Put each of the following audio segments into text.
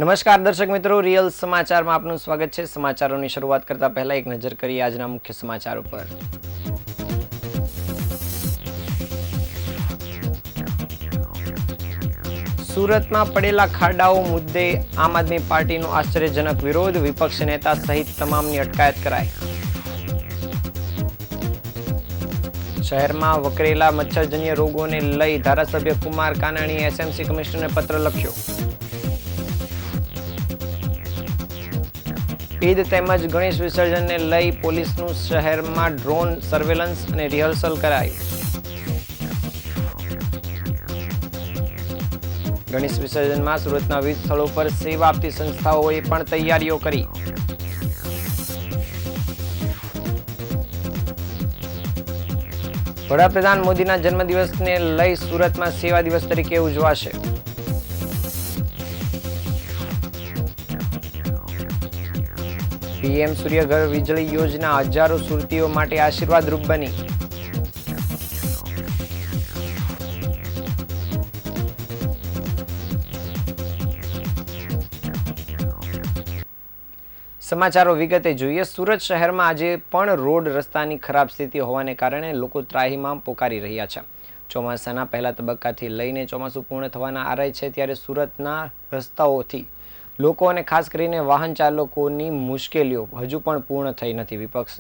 નમસ્કાર દર્શક મિત્રો, રિયલ સમાચારમાં આપનું સ્વાગત છે। સમાચારોની શરૂઆત કરતા પહેલા એક નજર કરીએ આજના મુખ્ય સમાચારો પર। સુરતમાં પડેલા ખાડાઓ મુદ્દે આમ આદમી પાર્ટીનો આશ્ચર્યજનક વિરોધ, વિપક્ષ નેતા સહિત તમામની અટકાયત કરાઈ। શહેરમાં વકરેલા મચ્છરજન્ય રોગોને લઈ ધારાસભ્ય કુમાર કાનાણીએ એસએમસી કમિશનરને પત્ર લખ્યો। ઈદ તેમજ ગણેશ વિસર્જનને લઈ પોલીસનું શહેરમાં ડ્રોન સર્વેલન્સ અને રિહર્સલ કરાયું। ગણેશ વિસર્જનમાં સુરતના વિવિધ સ્થળો પર સેવા આપતી સંસ્થાઓએ પણ તૈયારીઓ કરી। વડાપ્રધાન મોદીના જન્મદિવસને લઈ સુરતમાં સેવા દિવસ તરીકે ઉજવાશે। પીએમ સૂર્યઘર વીજળી યોજના હજારો સુરતીઓ માટે આશીર્વાદરૂપ બની। સમાચારો વિગતે જોઈએ। સુરત શહેરમાં આજે પણ રોડ રસ્તાની ખરાબ સ્થિતિ હોવાને કારણે લોકો ત્રાહિમામ પોકારી રહ્યા છે। ચોમાસાના પહેલા તબક્કાથી લઈને ચોમાસું પૂર્ણ થવાના આરે છે, ત્યારે સુરતના રસ્તાઓથી લોકો અને ખાસ કરીને વાહન ચાલકોની મુશ્કેલીઓ હજુ પણ પૂર્ણ થઈ નથી। વિપક્ષ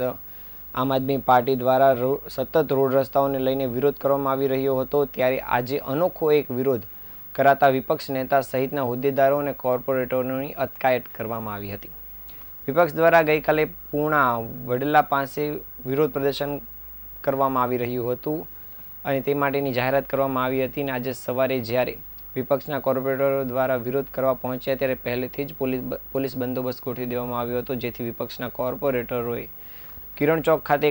આમ આદમી પાર્ટી દ્વારા સતત રોડ રસ્તાઓને લઈને વિરોધ કરવામાં આવી રહ્યો હતો, ત્યારે આજે અનોખો એક વિરોધ કરાતા વિપક્ષ નેતા સહિતના હોદ્દેદારો અને કોર્પોરેટરોની અટકાયત કરવામાં આવી હતી। વિપક્ષ દ્વારા ગઈકાલે પૂર્ણા વડલા પાસે વિરોધ પ્રદર્શન કરવામાં આવી રહ્યું હતું અને તે માટેની જાહેરાત કરવામાં આવી હતી, અને આજે સવારે જ્યારે વિપક્ષના કોર્પોરેટરો દ્વારા વિરોધ કરવા પહોંચ્યા ત્યારે પહેલેથી જ પોલીસ બંદોબસ્ત ગોઠવી દેવામાં આવ્યો હતો, જેથી વિપક્ષના કોર્પોરેટરોએ કિરણ ચોક ખાતે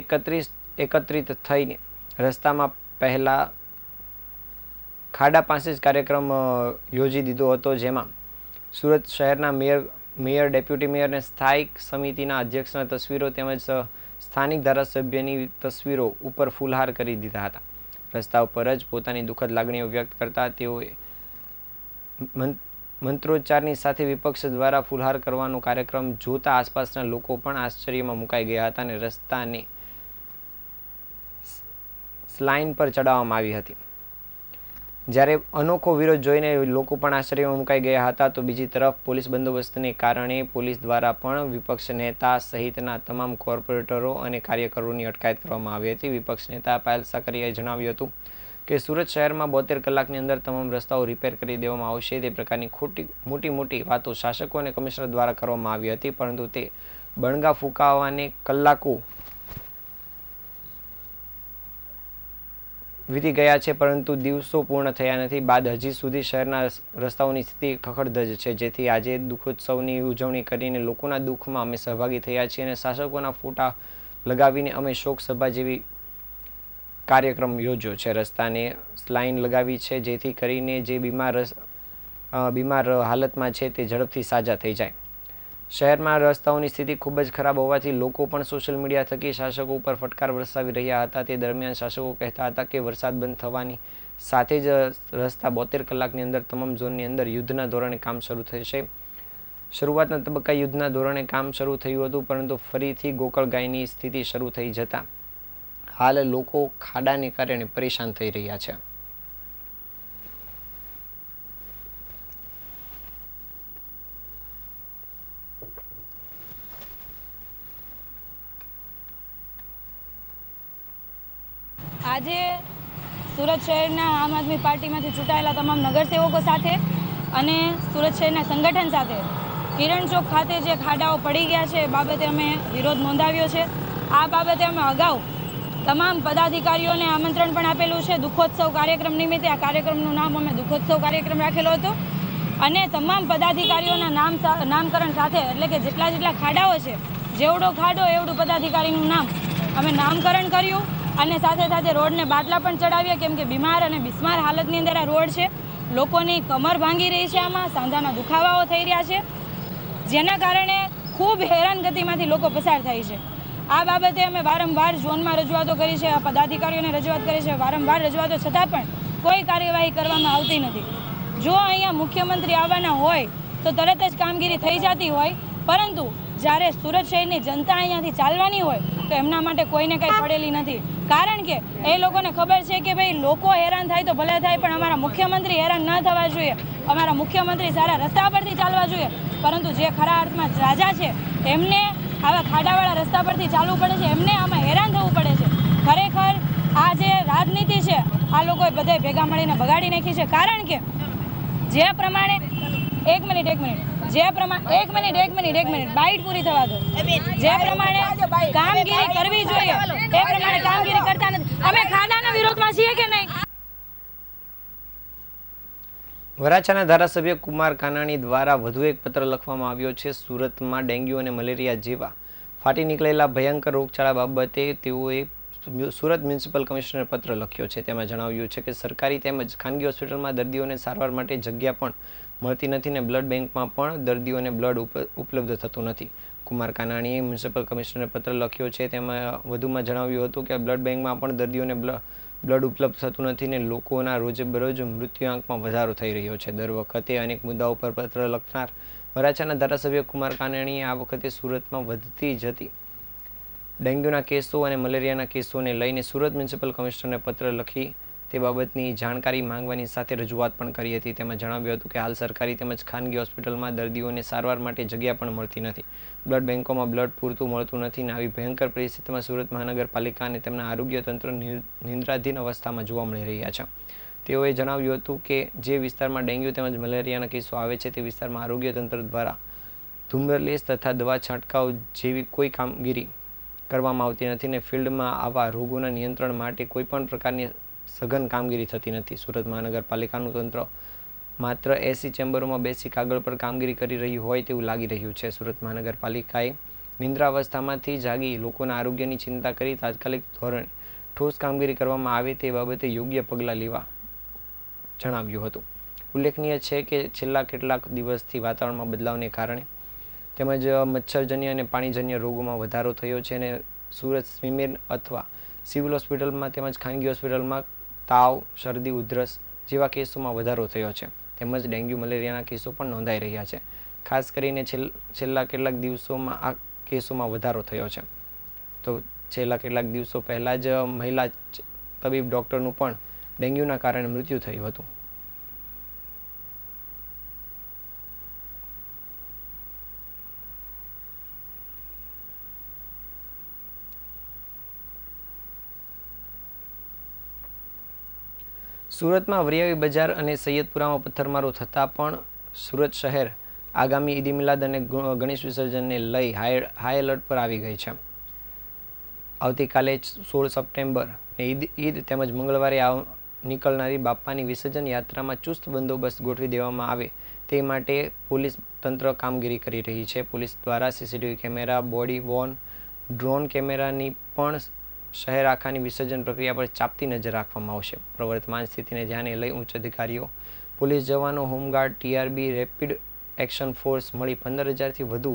એકત્રિત થઈને રસ્તામાં પહેલા ખાડા પાસે જ કાર્યક્રમ યોજી દીધો હતો, જેમાં સુરત શહેરના મેયર, ડેપ્યુટી મેયર અને સ્થાયી સમિતિના અધ્યક્ષના તસવીરો તેમજ સ્થાનિક ધારાસભ્યની તસવીરો ઉપર ફૂલહાર કરી દીધા હતા। રસ્તા ઉપર જ પોતાની દુઃખદ લાગણીઓ વ્યક્ત કરતા તેઓએ મંત્રોચ્ચારની સાથે વિપક્ષ દ્વારા ફૂલહાર કરવાનો કાર્યક્રમ જોતા આસપાસના લોકો પણ આશ્ચર્યમાં મુકાઈ ગયા હતા અને રસ્તાને સ્લાઇન પર ચડાવવામાં આવી હતી। જ્યારે અનોખો વિરોધ જોઈને લોકો પણ આશ્ચર્યમાં મુકાઈ ગયા હતા, તો બીજી તરફ પોલીસ બંદોબસ્તને કારણે પોલીસ દ્વારા પણ વિપક્ષ નેતા સહિતના તમામ કોર્પોરેટરો અને કાર્યકરોની અટકાયત કરવામાં આવી હતી। વિપક્ષ નેતા પાયલ સાકરિયાએ જણાવ્યું હતું કે સુરત શહેરમાં 72 કલાકની અંદર તમામ રસ્તાઓ રિપેર કરી દેવામાં આવશે। તે પ્રકારની મોટી વાતો શાસકો અને કમિશનર દ્વારા કરવામાં આવી હતી, પરંતુ તે બણગા ફૂંકાવાને કલાકો વીતી ગયા છે, પરંતુ દિવસો પૂર્ણ થયા નથી બાદ હજી સુધી શહેરના રસ્તાઓની સ્થિતિ ખખડધજ છે, જેથી આજે દુઃખોત્સવની ઉજવણી કરીને લોકોના દુઃખમાં અમે સહભાગી થયા છીએ અને શાસકોના ફોટા લગાવીને અમે શોક સભા જેવી કાર્યક્રમ યોજ્યો છે। રસ્તાને સ્લાઇન લગાવી છે, જેથી કરીને જે બીમાર હાલતમાં છે તે ઝડપથી સાજા થઈ જાય। શહેરમાં રસ્તાઓની સ્થિતિ ખૂબ જ ખરાબ હોવાથી લોકો પણ સોશિયલ મીડિયા થકી શાસકો ઉપર ફટકાર વરસાવી રહ્યા હતા। તે દરમિયાન શાસકો કહેતા હતા કે વરસાદ બંધ થવાની સાથે જ રસ્તા 72 કલાકની અંદર તમામ ઝોનની અંદર યુદ્ધના ધોરણે કામ શરૂ થશે। શરૂઆતના તબક્કા યુદ્ધના ધોરણે કામ શરૂ થયું હતું, પરંતુ ફરીથી ગોકળગાયની સ્થિતિ શરૂ થઈ જતા હાલ લોકો ખાડાને કારણે પરેશાન થઈ રહ્યા છે। આજે સુરત શહેરના આમ આદમી પાર્ટીમાંથી ચૂંટાયેલા તમામ નગરસેવકો સાથે અને સુરત શહેરના સંગઠન સાથે કિરણ ચોક ખાતે જે ખાડાઓ પડી ગયા છે એ બાબતે અમે વિરોધ નોંધાવ્યો છે। આ બાબતે અમે અગાઉ તમામ પદાધિકારીઓને આમંત્રણ પણ આપેલું છે। દુઃખોત્સવ કાર્યક્રમ નિમિત્તે આ કાર્યક્રમનું નામ અમે દુઃખોત્સવ કાર્યક્રમ રાખેલો હતો અને તમામ પદાધિકારીઓના નામકરણ સાથે, એટલે કે જેટલા ખાડાઓ છે, જેવડો ખાડો એવડું પદાધિકારીનું નામ અમે નામકરણ કર્યું અને સાથે સાથે રોડને બાટલા પણ ચડાવ્યા, કેમ કે બીમાર અને બિસ્માર હાલતની અંદર આ રોડ છે। લોકોની કમર ભાંગી રહી છે, આમાં સાંધાના દુખાવાઓ થઈ રહ્યા છે, જેના કારણે ખૂબ હેરાનગતિમાંથી લોકો પસાર થાય છે। આ બાબતે અમે વારંવાર ઝોનમાં રજૂઆતો કરી છે, પદાધિકારીઓને રજૂઆત કરી છે, વારંવાર રજૂઆતો છતાં પણ કોઈ કાર્યવાહી કરવામાં આવતી નથી। જો અહીંયા મુખ્યમંત્રી આવવાના હોય તો તરત જ કામગીરી થઈ જતી હોય, પરંતુ જ્યારે સુરત શહેરની જનતા અહીંયાથી ચાલવાની હોય તો એમના માટે કોઈને કંઈ પડેલી નથી. કારણ કે એ લોકોને ખબર છે કે ભાઈ લોકો હેરાન થાય તો ભલે થાય, પણ અમારા મુખ્યમંત્રી હેરાન ન થવા જોઈએ, અમારા મુખ્યમંત્રી સારા રસ્તા પરથી ચાલવા જોઈએ. પરંતુ જે ખરા અર્થમાં રાજા છે એમને આવા ખાડાવાળા રસ્તા પરથી ચાલવું પડે છે, એમને આમાં હેરાન થવું પડે છે. ખરેખર આ જે રાજનીતિ છે આ લોકોએ બધાય ભેગા મળીને બગાડી નાખી છે. કારણ કે જે પ્રમાણે એક મિનિટ બાઈટ પૂરી થવા દો. જે પ્રમાણે કામગીરી કરવી જોઈએ એ પ્રમાણે કામગીરી કરતા નથી. અમે ખાડાના વિરોધમાં છીએ કે નહીં? વરાછાના ધારાસભ્ય કુમાર કાનાણી દ્વારા વધુ એક પત્ર લખવામાં આવ્યો છે. સુરતમાં ડેન્ગ્યુ અને મલેરિયા જેવા ફાટી નીકળેલા ભયંકર રોગચાળા બાબતે તેઓએ સુરત મ્યુનિસિપલ કમિશનર પત્ર લખ્યો છે. તેમાં જણાવ્યું છે કે સરકારી તેમજ ખાનગી હોસ્પિટલમાં દર્દીઓને સારવાર માટે જગ્યા પણ મળતી નથી અને બ્લડ બેંકમાં પણ દર્દીઓને બ્લડ ઉપલબ્ધ થતું નથી. કુમાર કાનાણીએ મ્યુનિસિપલ કમિશનરને પત્ર લખ્યો છે. તેમાં વધુમાં જણાવ્યું હતું કે બ્લડ બેંકમાં પણ દર્દીઓને બ્લડ ઉપલબ્ધ થતું નથી અને લોકોના રોજબરોજ મૃત્યુઆંકમાં વધારો થઈ રહ્યો છે. દર વખતે અનેક મુદ્દાઓ પર પત્ર લખનાર વરાછાના ધારાસભ્ય કુમાર કાનાણીએ આ વખતે સુરતમાં વધતી જતી ડેન્ગ્યુના કેસો અને મલેરિયાના કેસોને લઈને સુરત મ્યુનિસિપલ કમિશનરને પત્ર લખી તે બાબતની જાણકારી માંગવાની સાથે રજૂઆત પણ કરી હતી. તેમાં જણાવ્યું હતું કે હાલ સરકારી તેમજ ખાનગી હોસ્પિટલમાં દર્દીઓને સારવાર માટે જગ્યા પણ મળતી નથી, બ્લડ બેંકોમાં બ્લડ પૂરતું મળતું નથી અને આવી ભયંકર પરિસ્થિતિમાં સુરત મહાનગરપાલિકા અને તેમના આરોગ્ય તંત્ર નિંદ્રાધીન અવસ્થામાં જોવા મળી રહ્યા છે. તેઓએ જણાવ્યું હતું કે જે વિસ્તારમાં ડેન્ગ્યુ તેમજ મલેરિયાના કેસો આવે છે તે વિસ્તારમાં આરોગ્ય તંત્ર દ્વારા ધુમ્રલેસ તથા દવા છંટકાવ જેવી કોઈ કામગીરી કરવામાં આવતી નથી અને ફિલ્ડમાં આવા રોગોના નિયંત્રણ માટે કોઈ પણ પ્રકારની સઘન કામગીરી થતી નથી. સુરત મહાનગરપાલિકાનું તંત્ર માત્ર 80 ચેમ્બરોમાં બેસી કાગળ પર કામગીરી કરી રહ્યું હોય તેવું લાગી રહ્યું છે. સુરત મહાનગરપાલિકાએ નિંદ્રાવસ્થામાંથી જાગી લોકોના આરોગ્યની ચિંતા કરી તાત્કાલિક ધોરણે ઠોસ કામગીરી કરવામાં આવે તે બાબતે યોગ્ય પગલાં લેવા જણાવ્યું હતું. ઉલ્લેખનીય છે કે છેલ્લા કેટલાક દિવસથી વાતાવરણમાં બદલાવને કારણે તેમજ મચ્છરજન્ય અને પાણીજન્ય રોગોમાં વધારો થયો છે અને સુરત સ્વીમેર અથવા સિવિલ હોસ્પિટલમાં તેમજ ખાનગી હોસ્પિટલમાં તાવ, શરદી, ઉધરસ જેવા કેસોમાં વધારો થયો છે. તેમજ ડેન્ગ્યુ મલેરિયાના કેસો પણ નોંધાઈ રહ્યા છે. ખાસ કરીને છેલ્લા કેટલાક દિવસોમાં આ કેસોમાં વધારો થયો છે. તો છેલ્લા કેટલાક દિવસો પહેલાં જ મહિલા તબીબ ડૉક્ટરનું પણ ડેન્ગ્યુના કારણે મૃત્યુ થયું હતું. સુરતમાં વરિયાવી બજાર અને સૈયદપુરામાં પથ્થરમારો થતાં પણ સુરત શહેર આગામી ઈદ મિલાદ અને ગણેશ વિસર્જનને લઈ હાઈ એલર્ટ પર આવી ગઈ છે. આવતીકાલે 16 સપ્ટેમ્બર ઈદ તેમજ મંગળવારે નીકળનારી બાપાની વિસર્જન યાત્રામાં ચુસ્ત બંદોબસ્ત ગોઠવી દેવામાં આવે તે માટે પોલીસ તંત્ર કામગીરી કરી રહી છે. પોલીસ દ્વારા CCTV camera, body Warne, drone કેમેરાની પણ શહેર આખાની વિસર્જન પ્રક્રિયા પર ચાંપતી નજર રાખવામાં આવશે. પ્રવર્તમાન સ્થિતિને ધ્યાને લઈ ઉચ્ચ અધિકારીઓ, પોલીસ જવાનો, home guard, TRB, rapid action force મળી 15,000થી વધુ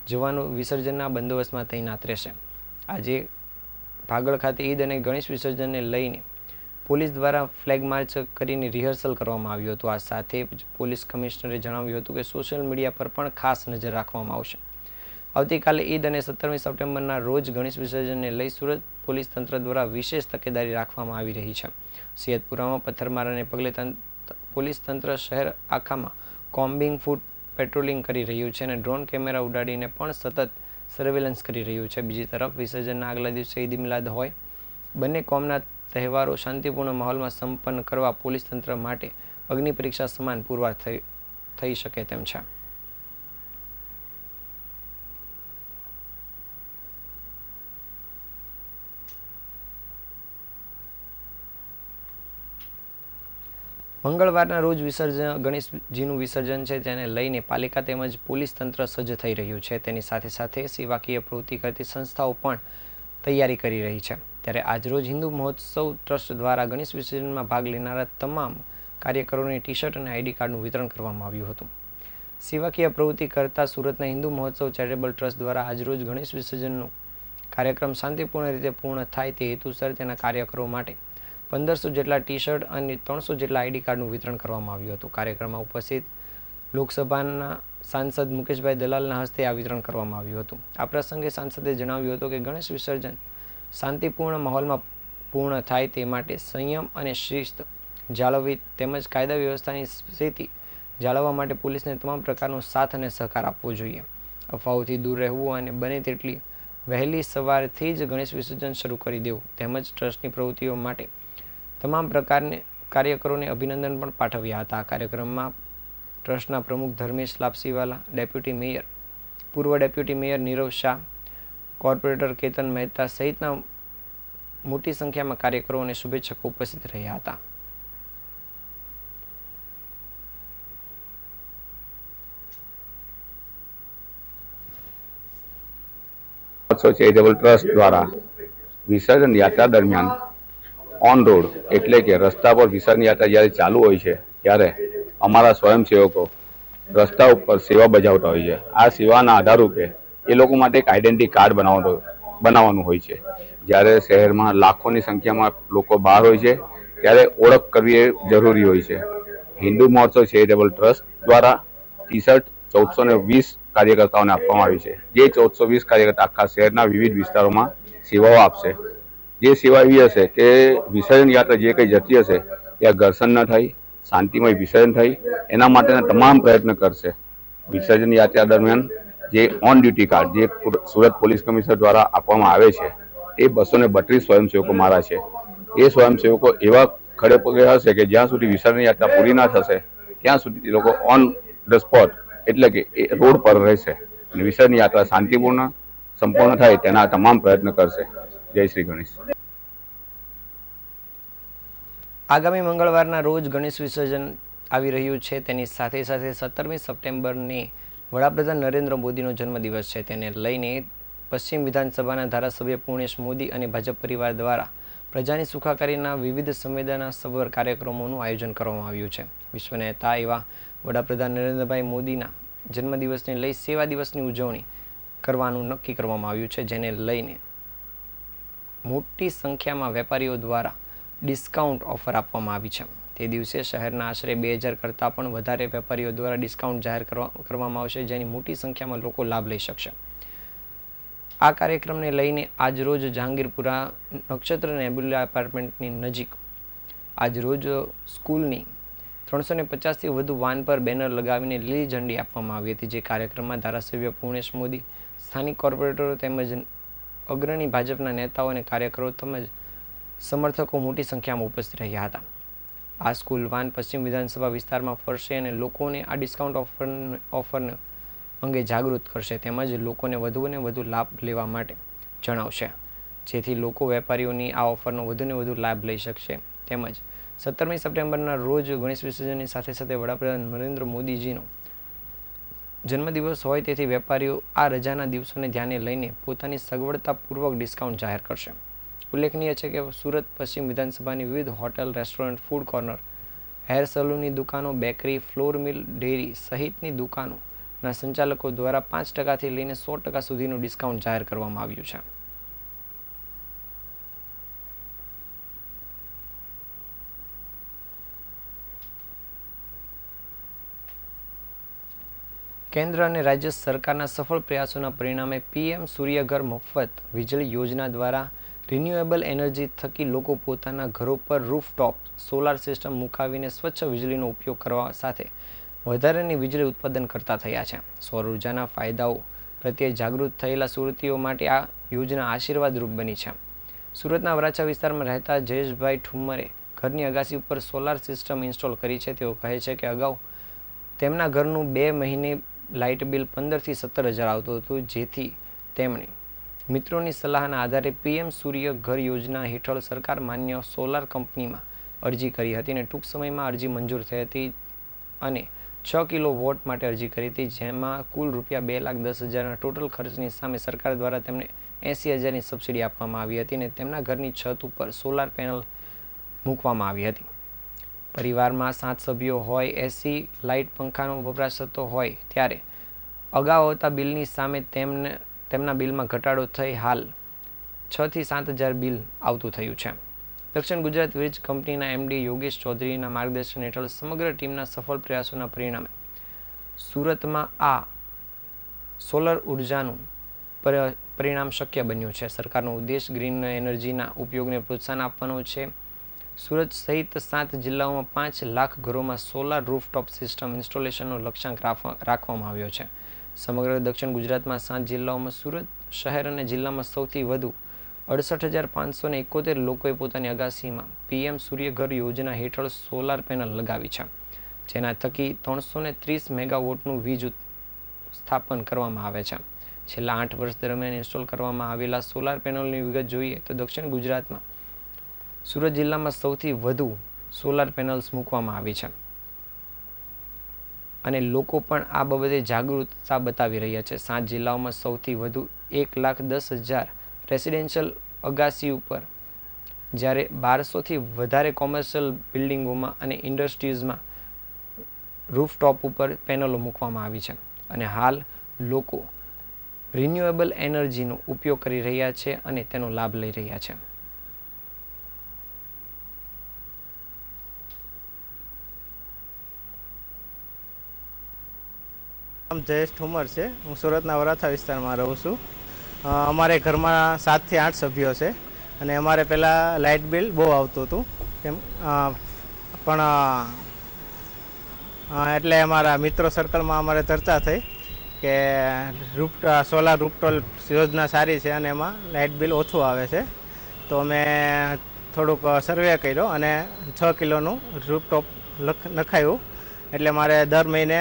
જવાનો વિસર્જનના બંદોબસ્તમાં તૈનાત રહેશે. આજે ભાગળ ખાતે ઈદ અને ગણેશ વિસર્જનને લઈને પોલીસ દ્વારા ફ્લેગ માર્ચ કરીને રિહર્સલ કરવામાં આવ્યું હતું. આ સાથે જ પોલીસ કમિશનરે જણાવ્યું હતું કે સોશિયલ મીડિયા પર પણ ખાસ નજર રાખવામાં આવશે. આવતીકાલે ઈદ અને 17મી સપ્ટેમ્બરના રોજ ગણેશ વિસર્જનને લઈ સુરત પોલીસ તંત્ર દ્વારા વિશેષ તકેદારી રાખવામાં આવી રહી છે. સૈયદપુરામાં પથ્થરમારાને પગલે પોલીસ તંત્ર શહેર આખામાં કોમ્બિંગ ફૂટ પેટ્રોલિંગ કરી રહ્યું છે અને ડ્રોન કેમેરા ઉડાડીને પણ સતત સર્વેલન્સ કરી રહ્યું છે. બીજી તરફ વિસર્જનના આગલા દિવસે ઈદ મિલાદ હોય, બંને કોમના તહેવારો શાંતિપૂર્ણ માહોલમાં સંપન્ન કરવા પોલીસ તંત્ર માટે અગ્નિ પરીક્ષા સમાન પુરવાર થઈ શકે તેમ છે. મંગળવારના રોજ ગણેશજીનું વિસર્જન છે તેને લઈને પાલિકા તેમજ પોલીસ તંત્ર સજ્જ થઈ રહ્યું છે. તેની સાથે સાથે સેવાકીય પ્રવૃત્તિ કરતી સંસ્થાઓ પણ તૈયારી કરી રહી છે. ત્યારે આજરોજ હિન્દુ મહોત્સવ ટ્રસ્ટ દ્વારા ગણેશ વિસર્જનમાં ભાગ લેનારા તમામ કાર્યકરોને ટી-શર્ટ અને આઈડી કાર્ડનું વિતરણ કરવામાં આવ્યું હતું. સેવાકીય પ્રવૃત્તિ કરતા સુરતના હિન્દુ મહોત્સવ ચેરિટેબલ ટ્રસ્ટ દ્વારા આજરોજ ગણેશ વિસર્જનનો કાર્યક્રમ શાંતિપૂર્ણ રીતે પૂર્ણ થાય તે હેતુસર તેના કાર્યકરો માટે 1500 જેટલા ટી-શર્ટ અને 300 જેટલા આઈડી કાર્ડનું વિતરણ કરવામાં આવ્યું હતું. કાર્યક્રમમાં ઉપસ્થિત લોકસભાના સાંસદ મુકેશભાઈ દલાલના હસ્તે આ વિતરણ કરવામાં આવ્યું હતું. આ પ્રસંગે સાંસદે જણાવ્યું હતું કે ગણેશ વિસર્જન શાંતિપૂર્ણ માહોલમાં પૂર્ણ થાય તે માટે સંયમ અને શિસ્ત જાળવવી તેમજ કાયદા વ્યવસ્થાની સ્થિતિ જાળવવા માટે પોલીસને તમામ પ્રકારનો સાથ અને સહકાર આપવો જોઈએ. અફવાઓથી દૂર રહેવું અને બને તેટલી વહેલી સવારથી જ ગણેશ વિસર્જન શરૂ કરી દેવું તેમજ ટ્રસ્ટની પ્રવૃત્તિઓ માટે તમામ પ્રકારના કાર્યકરોને અભિનંદન પણ પાઠવ્યા હતા. આ કાર્યક્રમમાં ટ્રસ્ટના પ્રમુખ ધર્મેશ લાપસીવાલા, ડેપ્યુટી મેયર, પૂર્વ deputy mayor Nirav Shah, corporator Ketan Mehta સહિતના મોટી સંખ્યામાં કાર્યકરો અને શુભેચ્છકો ઉપસ્થિત રહ્યા હતા. ચેરિટેબલ ટ્રસ્ટ દ્વારા વિસર્જન યાત્રા દરમિયાન ઓન રોડ એટલે કે રસ્તા પર વિસર્જન યાત્રા જ્યારે ચાલુ હોય છે ત્યારે અમારા સ્વયંસેવકો રસ્તા ઉપર સેવા બજાવતા હોય છે. આ સેવાના આધારરૂપે એ લોકો માટે એક આઈડેન્ટિટી કાર્ડ બનાવવાનું હોય છે. જ્યારે શહેરમાં લાખોની સંખ્યામાં લોકો બહાર હોય છે ત્યારે ઓળખ કરવી એ જરૂરી હોય છે. હિન્દુ મહોત્સવ ચેરિટેબલ ટ્રસ્ટ દ્વારા ટી શર્ટ 1420 કાર્યકર્તાઓને આપવામાં આવી છે. જે 1420 કાર્યકર્તા આખા શહેરના વિવિધ વિસ્તારોમાં સેવાઓ આપશે. જે સેવા એવી હશે કે વિસર્જન યાત્રા જે કંઈ જતી હશે ત્યાં ઘર્ષણ ન થાય, શાંતિમય વિસર્જન થાય એના માટેના તમામ પ્રયત્ન કરશે. વિસર્જન યાત્રા દરમિયાન જે ઓન ડ્યુટી કાર્ડ જે સુરત પોલીસ કમિશનર દ્વારા આપવામાં આવે છે એ 232 સ્વયંસેવકો મારા છે. એ સ્વયંસેવકો એવા ખડે પગે હશે કે જ્યાં સુધી વિસર્જન યાત્રા પૂરી ના થશે ત્યાં સુધી એ લોકો ઓન ધ સ્પોટ એટલે કે એ રોડ પર રહેશે અને વિસર્જન યાત્રા શાંતિપૂર્ણ સંપૂર્ણ થાય તેના તમામ પ્રયત્ન કરશે. જય શ્રી ગણેશ. આગામી મંગળવારના રોજ ગણેશ વિસર્જન આવી રહ્યું છે. તેની સાથે સાથે 17મી સપ્ટેમ્બરને વડાપ્રધાન નરેન્દ્ર મોદીનો જન્મદિવસ છે. તેને લઈને પશ્ચિમ વિધાનસભાના ધારાસભ્ય પૂર્ણેશ મોદી અને ભાજપ પરિવાર દ્વારા પ્રજાની સુખાકારીના વિવિધ સંવેદનાસભર કાર્યક્રમોનું આયોજન કરવામાં આવ્યું છે. વિશ્વ નેતા એવા વડાપ્રધાન નરેન્દ્રભાઈ મોદીના જન્મદિવસને લઈ સેવા દિવસની ઉજવણી કરવાનું નક્કી કરવામાં આવ્યું છે, જેને લઈને મોટી સંખ્યામાં વેપારીઓ દ્વારા ડિસ્કાઉન્ટ ઓફર આપવામાં આવી છે. તે દિવસે શહેરના આશરે 2000 કરતાં પણ વધારે વેપારીઓ દ્વારા ડિસ્કાઉન્ટ જાહેર કરવામાં આવશે, જેની મોટી સંખ્યામાં લોકો લાભ લઈ શકશે. આ કાર્યક્રમને લઈને આજરોજ જહાંગીરપુરા નક્ષત્ર નેબ્યુલા એપાર્ટમેન્ટની નજીક આજરોજ સ્કૂલની 350થી વધુ વાન પર બેનર લગાવીને લીલી ઝંડી આપવામાં આવી હતી. જે કાર્યક્રમમાં ધારાસભ્ય પૂર્ણેશ મોદી, સ્થાનિક કોર્પોરેટરો તેમજ અગ્રણી ભાજપના નેતાઓ અને કાર્યકરો તેમજ સમર્થકો મોટી સંખ્યામાં ઉપસ્થિત રહ્યા હતા. આ સ્કૂલ વાન પશ્ચિમ વિધાનસભા વિસ્તારમાં ફરશે અને લોકોને આ ડિસ્કાઉન્ટ ઓફર અંગે જાગૃત કરશે તેમજ લોકોને વધુને વધુ લાભ લેવા માટે જણાવશે, જેથી લોકો વેપારીઓની આ ઓફરનો વધુને વધુ લાભ લઈ શકશે. તેમજ 17મી સપ્ટેમ્બરના રોજ ગણેશ વિસર્જનની સાથે સાથે વડાપ્રધાન નરેન્દ્ર મોદીજીનો જન્મદિવસ હોય તેથી વેપારીઓ આ રજાના દિવસોને ધ્યાને લઈને પોતાની સગવડતાપૂર્વક ડિસ્કાઉન્ટ જાહેર કરશે. ઉલ્લેખનીય છે કે સુરત પશ્ચિમ વિધાનસભાની વિવિધ hotel, restaurant, food corner, hair સલૂનની દુકાનો, બેકરી, ફ્લોર મિલ, ડેરી સહિતની દુકાનોના સંચાલકો દ્વારા 5%થી લઈને 100% સુધીનું ડિસ્કાઉન્ટ જાહેર કરવામાં આવ્યું છે. કેન્દ્ર અને રાજ્ય સરકારના સફળ પ્રયાસોના પરિણામે પીએમ સૂર્યઘર મફત વીજળી યોજના દ્વારા રિન્યુએબલ એનર્જી થકી લોકો પોતાના ઘરો પર રૂફટોપ સોલાર સિસ્ટમ મુકાવીને સ્વચ્છ વીજળીનો ઉપયોગ કરવા સાથે વધારાની વીજળી ઉત્પાદન કરતા થયા છે. સૌર ઉર્જાના ફાયદાઓ પ્રત્યે જાગૃત થયેલા સુરતીઓ માટે આ યોજના આશીર્વાદરૂપ બની છે. સુરતના વરાછા વિસ્તારમાં રહેતા જયેશભાઈ ઠુમ્મરે ઘરની અગાસી ઉપર સોલાર સિસ્ટમ ઇન્સ્ટોલ કરી છે. તેઓ કહે છે કે અગાઉ તેમના ઘરનું 2 મહિને લાઇટ બિલ 15,000 થી 17,000 આવતું હતું, જેથી તેમણે મિત્રોની સલાહના આધારે પીએમ સૂર્ય ઘર યોજના હેઠળ સરકાર માન્ય સોલાર કંપનીમાં અરજી કરી હતી અને ટૂંક સમયમાં અરજી મંજૂર થઈ હતી અને 6 કિલો વોટ માટે અરજી કરી હતી, જેમાં કુલ ₹2,10,000ના ટોટલ ખર્ચની સામે સરકાર દ્વારા તેમને 80,000ની સબસિડી આપવામાં આવી હતી અને તેમના ઘરની છત ઉપર સોલાર પેનલ મૂકવામાં આવી હતી. પરિવારમાં 7 સભ્યો હોય, એસી, લાઇટ, પંખાનો વપરાશ થતો હોય ત્યારે અગાઉ આવતા બિલની સામે તેમના બિલમાં ઘટાડો થઈ હાલ 6,000 થી 7,000 બિલ આવતું થયું છે. દક્ષિણ ગુજરાત વીજ કંપનીના એમડી યોગેશ ચૌધરીના માર્ગદર્શન હેઠળ સમગ્ર ટીમના સફળ પ્રયાસોના પરિણામે સુરતમાં આ સોલર ઉર્જાનું પરિણામ શક્ય બન્યું છે. સરકારનો ઉદ્દેશ ગ્રીન એનર્જીના ઉપયોગને પ્રોત્સાહન આપવાનો છે. સુરત સહિત 7 જિલ્લાઓમાં 5 લાખ ઘરોમાં સોલાર રૂફટોપ સિસ્ટમ ઇન્સ્ટોલેશનનો લક્ષ્યાંક રાખવામાં આવ્યો છે. સમગ્ર દક્ષિણ ગુજરાતમાં 7 જિલ્લાઓમાં સુરત શહેર અને જિલ્લામાં સૌથી વધુ 68,571 લોકોએ પોતાની અગાસીમાં પીએમ સૂર્યઘર યોજના હેઠળ સોલાર પેનલ લગાવી છે, જેના થકી 330 મેગાવોટનું વીજ સ્થાપન કરવામાં આવે છે. છેલ્લા 8 વર્ષ દરમિયાન ઇન્સ્ટોલ કરવામાં આવેલા સોલાર પેનલની વિગત જોઈએ તો દક્ષિણ ગુજરાતમાં સુરત જિલ્લામાં સૌથી વધુ સોલાર પેનલ્સ મૂકવામાં આવી છે અને લોકો પણ આ બાબતે જાગૃતતા બતાવી રહ્યા છે. 7 જિલ્લાઓમાં સૌથી વધુ 1,10,000 રેસિડેન્શિયલ અગાસી ઉપર, જ્યારે 1200થી વધારે કોમર્શિયલ બિલ્ડિંગોમાં અને ઇન્ડસ્ટ્રીઝમાં રૂફટોપ ઉપર પેનલો મૂકવામાં આવી છે અને હાલ લોકો રિન્યુએબલ એનર્જીનો ઉપયોગ કરી રહ્યા છે અને તેનો લાભ લઈ રહ્યા છે. નામ જયેશ ઠુમર છે. હું સુરતના વરાછા વિસ્તારમાં રહું છું. અમારે ઘરમાં 7 થી 8 સભ્યો છે અને અમારે પહેલાં લાઇટ બિલ બહુ આવતું હતું પણ એટલે અમારા મિત્રો સર્કલમાં અમારે ચર્ચા થઈ કે સોલાર રૂફટોપ યોજના સારી છે અને એમાં લાઇટ બિલ ઓછું આવે છે. તો અમે થોડુંક સર્વે કર્યો અને 6 કિલોનું રૂફટોપ નખાયું. એટલે મારે દર મહિને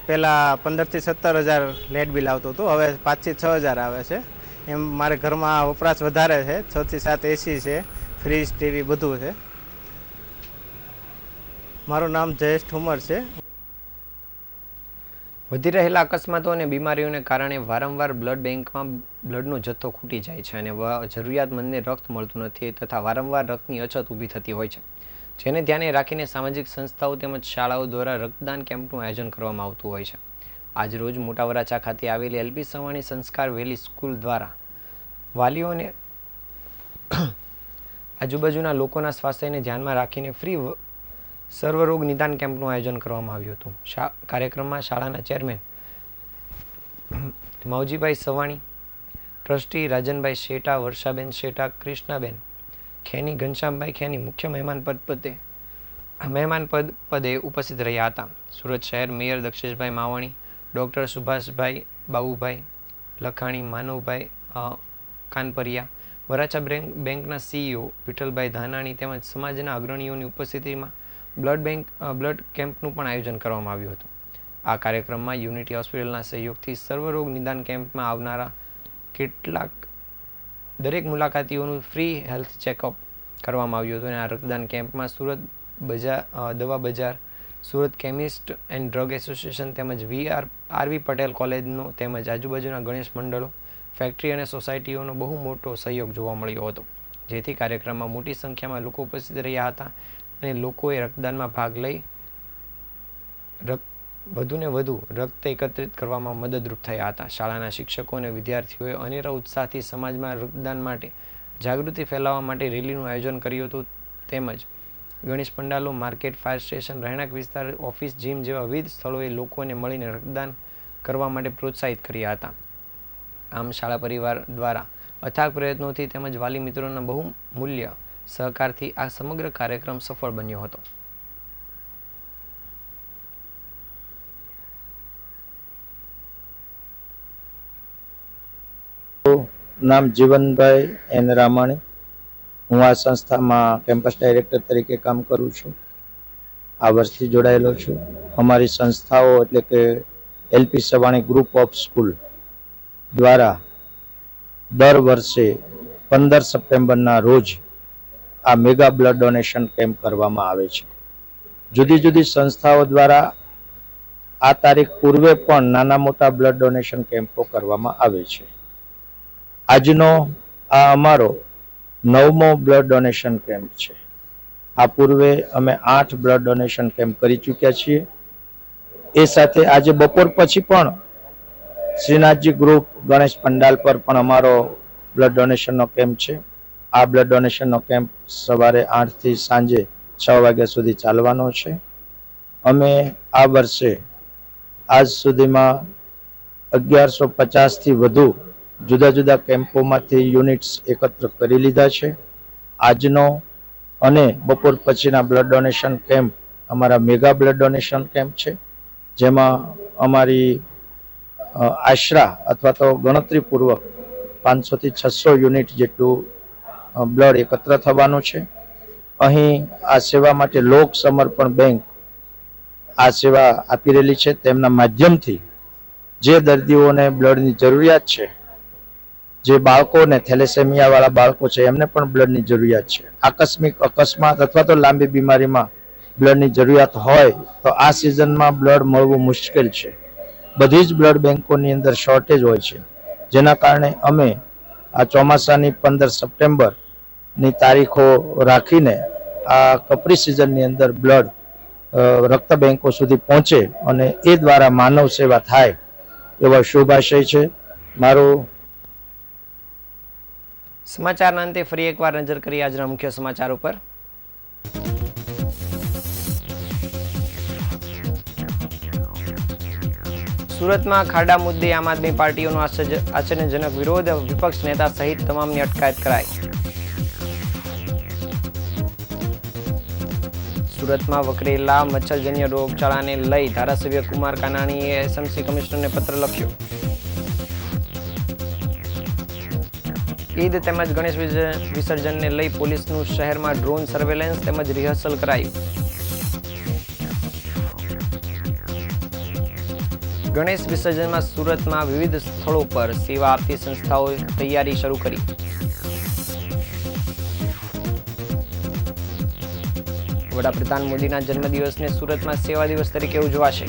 પહેલાં 15,000 થી 17,000 લાઇટ બિલ આવતું હતું, હવે 5,000 થી 6,000 આવે છે. એમ મારે ઘરમાં વપરાશ વધારે છે, 6 થી 7 એસી છે, ફ્રીજ, ટીવી બધું છે. મારું નામ જયેશ ઠુમર છે. વધી રહેલા અકસ્માતો અને બીમારીઓને કારણે વારંવાર બ્લડ બેંકમાં બ્લડનો જથ્થો ખૂટી જાય છે અને જરૂરિયાતમંદને રક્ત મળતું નથી તથા વારંવાર રક્તની અછત ઊભી થતી હોય છે, જેને ધ્યાને રાખીને સામાજિક સંસ્થાઓ તેમજ શાળાઓ દ્વારા રક્તદાન કેમ્પનું આયોજન કરવામાં આવતું હોય છે. આજરોજ મોટા વરાછા ખાતે આવેલી એલપી સવાણી સંસ્કાર વેલી સ્કૂલ દ્વારા વાલીઓને આજુબાજુના લોકોના સ્વાસ્થ્યને ધ્યાનમાં રાખીને ફ્રી સર્વરોગ નિદાન કેમ્પનું આયોજન કરવામાં આવ્યું હતું. કાર્યક્રમમાં શાળાના ચેરમેન માવજીભાઈ સવાણી, ટ્રસ્ટી રાજનભાઈ શેઠા, વર્ષાબેન શેઠા, કૃષ્ણાબેન ખેની, ઘનશ્યામભાઈ ખેની મુખ્ય મહેમાન પદે ઉપસ્થિત રહ્યા હતા. સુરત શહેર મેયર દક્ષેશભાઈ માવાણી, ડૉક્ટર સુભાષભાઈ બાબુભાઈ લખાણી, માનવભાઈ કાનપરિયા, વરાછા બેંકના સીઈઓ વિઠ્ઠલભાઈ ધાનાણી તેમજ સમાજના અગ્રણીઓની ઉપસ્થિતિમાં બ્લડ કેમ્પનું પણ આયોજન કરવામાં આવ્યું હતું. આ કાર્યક્રમમાં યુનિટી હોસ્પિટલના સહયોગથી સર્વરોગ નિદાન કેમ્પમાં આવનારા દરેક મુલાકાતીઓનું ફ્રી હેલ્થ ચેકઅપ કરવામાં આવ્યું હતું અને આ રક્તદાન કેમ્પમાં સુરત દવા બજાર, Surat chemist and drug association તેમજ આરવી પટેલ કોલેજનો તેમજ આજુબાજુના ગણેશ મંડળો, ફેક્ટરી અને સોસાયટીઓનો બહુ મોટો સહયોગ જોવા મળ્યો હતો, જેથી કાર્યક્રમમાં મોટી સંખ્યામાં લોકો ઉપસ્થિત રહ્યા હતા અને લોકોએ રક્તદાનમાં ભાગ લઈ વધુને વધુ રક્ત એકત્રિત કરવામાં મદદરૂપ થયા હતા. શાળાના શિક્ષકો અને વિદ્યાર્થીઓએ અનેરા ઉત્સાહથી સમાજમાં રક્તદાન માટે જાગૃતિ ફેલાવવા માટે રેલીનું આયોજન કર્યું હતું તેમજ ગણેશ પંડાલો, માર્કેટ, ફાયર સ્ટેશન, રહેણાંક વિસ્તાર, ઓફિસ, જીમ જેવા વિવિધ સ્થળોએ લોકોને મળીને રક્તદાન કરવા માટે પ્રોત્સાહિત કર્યા હતા. આમ શાળા પરિવાર દ્વારા અથાગ પ્રયત્નોથી તેમજ વાલી મિત્રોના બહુમૂલ્ય સહકારથી આ સમગ્ર કાર્યક્રમ સફળ બન્યો હતો. નામ જીવનભાઈ એન રામાણી. હું આ સંસ્થામાં કેમ્પસ ડાયરેક્ટર તરીકે કામ કરું છું. આ વર્ષથી જોડાયેલો છું. અમારી સંસ્થાઓ એટલે કે LP Savani group of school દ્વારા દર વર્ષે 15 સપ્ટેમ્બરના રોજ આ મેગા બ્લડ ડોનેશન કેમ્પ કરવામાં આવે છે. જુદી જુદી સંસ્થાઓ દ્વારા આ તારીખ પૂર્વે પણ નાના મોટા બ્લડ ડોનેશન કેમ્પો કરવામાં આવે છે. આજનો આ અમારો 9મો બ્લડ ડોનેશન કેમ્પ છે. આ પૂર્વે અમે 8 બ્લડ ડોનેશન કેમ્પ કરી ચૂક્યા છીએ. એ સાથે આજે બપોર પછી પણ શ્રીનાથજી ગ્રુપ ગણેશ પંડાલ પર પણ અમારો બ્લડ ડોનેશનનો કેમ્પ છે. આ બ્લડ ડોનેશનનો કેમ્પ સવારે 8 થી સાંજે 6 વાગ્યા સુધી ચાલવાનો છે. અમે આ વર્ષે આજ સુધીમાં 1150થી વધુ જુદા જુદા કેમ્પોમાંથી યુનિટ્સ એકત્ર કરી લીધા છે. આજનો અને બપોર પછીના બ્લડ ડોનેશન કેમ્પ અમારા મેગા બ્લડ ડોનેશન કેમ્પ છે, જેમાં અમારી આશરા અથવા તો ગણતરીપૂર્વક 500 થી 600 યુનિટ જેટલું બ્લડ એકત્ર થવાનું છે. અહીં આ સેવા માટે લોક સમર્પણ બેંક આ સેવા આપી રહેલી છે. તેમના માધ્યમથી જે દર્દીઓને બ્લડની જરૂરિયાત છે, જે બાળકોને થેલેસેમિયાવાળા બાળકો છે, એમને પણ બ્લડની જરૂરિયાત છે. આકસ્મિક અકસ્માત અથવા તો લાંબી બીમારીમાં બ્લડની જરૂરિયાત હોય તો આ સિઝનમાં બ્લડ મળવું મુશ્કેલ છે. બધી જ બ્લડ બેંકોની અંદર શોર્ટેજ હોય છે, જેના કારણે અમે આ ચોમાસાની 15 સપ્ટેમ્બરની તારીખો રાખીને આ કપરી સિઝનની અંદર બ્લડ રક્ત બેંકો સુધી પહોંચે અને એ દ્વારા માનવ સેવા થાય એવો શુભાશય છે મારો. સમાચારના અંતે ફરી એકવાર નજર કરી આજના મુખ્ય સમાચાર ઉપર. સુરતમાં ખાડા મુદ્દે આમ આદમી પાર્ટીઓનો આશ્ચર્યજનક વિરોધ, વિપક્ષ નેતા સહિત તમામની અટકાયત કરાઈ. સુરતમાં વકરેલા મચ્છરજન્ય રોગચાળાને લઈ ધારાસભ્ય કુમાર કાનાણીએ એસએમસી કમિશનરને પત્ર લખ્યો. ઈદ તેમજ ગણેશ વિસર્જનને લઈ પોલીસનું શહેરમાં ડ્રોન સર્વેલન્સ તેમજ રિહર્સલ કરાયું. ગણેશ વિસર્જનમાં સુરતમાં વિવિધ સ્થળો પર સેવા આપતી સંસ્થાઓએ તૈયારી શરૂ કરી. વડાપ્રધાન મોદીના જન્મદિવસને સુરતમાં સેવા દિવસ તરીકે ઉજવાશે.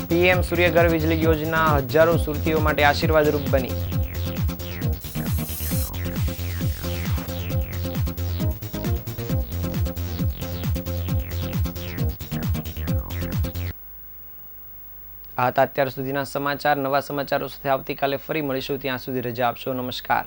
પીએમ સૂર્યઘર વીજળી યોજના હજારો સુરતીઓ માટે આશીર્વાદરૂપ બની. આ હતા અત્યાર સુધીના સમાચાર. નવા સમાચારો સાથે આવતીકાલે ફરી મળીશું. ત્યાં સુધી રજા આપશો. નમસ્કાર.